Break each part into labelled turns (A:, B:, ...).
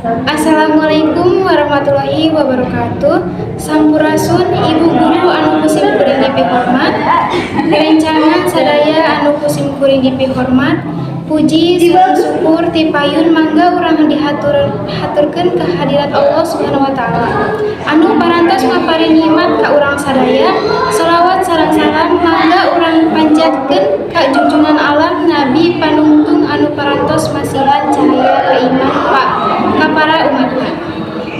A: Assalamualaikum warahmatullahi wabarakatuh. Sampurasun ibu guru anu kusim kuring dipihormat, rerencangan sadaya anu kusim kuring dipihormat, puji sareng syukur ti payun mangga urang dihaturkeun ka hadirat Allah Subhanahu wa taala. Anu parantos ngapari nikmat ka urang sadaya, shalawat sareng salam mangga urang panjatkeun ka junjungan alam Nabi panungtung anu parantos masihan cahaya ka iman ka para umatna.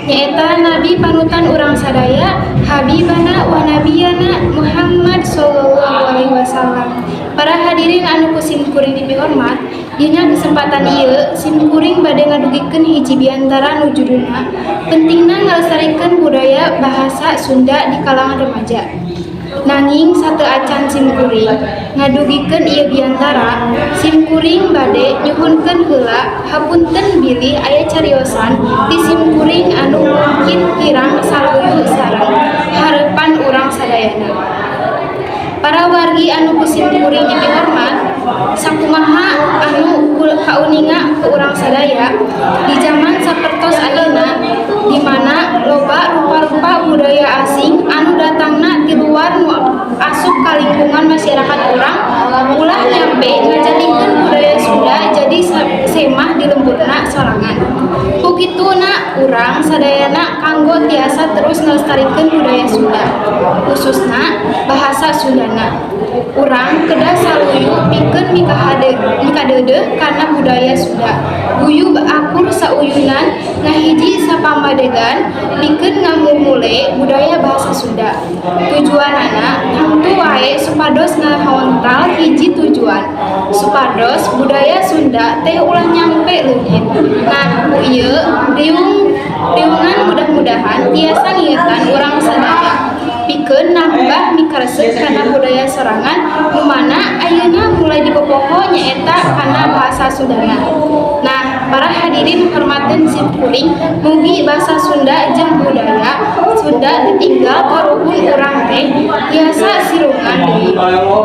A: Nyaeta Nabi panutan urang sadaya, Habibana wa Nabiyana Muhammad sallallahu alaihi wasallam. Para hadirin anu kusim kuring dipihormat, dina kesempatan ieu sim kuring bade ngadugikeun hiji biantara nu judulna pentingna ngalestarikeun budaya bahasa Sunda di kalangan remaja. Nanging sateu acan sim kuring ngadugikeun ieu biantara, sim kuring bade nyuhunkeun heula hapunten bilih aya cariosan di sim kuring anu mungkin kirang saluyu sareng hareupan urang sadayana. Para wargi anu kusim kuring dipihormat, sakumaha anu kauninga ke urang sadaya di zaman sapertos ayeuna di mana loba rupa-rupa budaya asing anu datangna ti luar nu asup ka lingkungan masyarakat urang ulah nyampe ngajalikeun budaya Sunda jadi semah di lembutna sorangan. Kukituna urang sadayana kanggo tiasa terus ngalestarikeun budaya Sunda, khususna bahasa Sundana. Urang kedah saluyu pikeun mikadeudeuh kana budaya Sunda. Guyub akur sauyunan ngahiji sapamadegan pikeun ngamumule budaya bahasa Sunda. Tujuanana hangtu wae supados ngahaontal hiji tujuan, supados budaya Sunda teh ulah nyampe leungit. Nah, ku ieu riungan mudah-mudahan tiasa ngieutan urang sadaya pikeun nambah mikaresep kana budaya sorangan nu mana ayeuna mulai dipopoho nyaeta kana bahasa Sundana. Nah, para hadirin hormateun sim kuring, mugi bahasa Sunda jeung budaya Sunda ditinggal karuhun urang teh tiasa sirungan deui.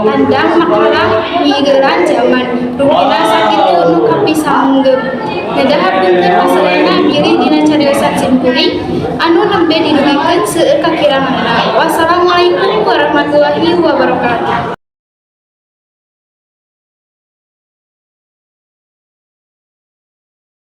A: Landang makalang nyigeuran zaman, rupina sakitu nu kapisanggeup. Nadahapunten pasadayana bilih dina cariosan sim kuring anu nembe didugikeun seueur kakiranganna. Wassalamualaikum warahmatullahi wabarakatuh.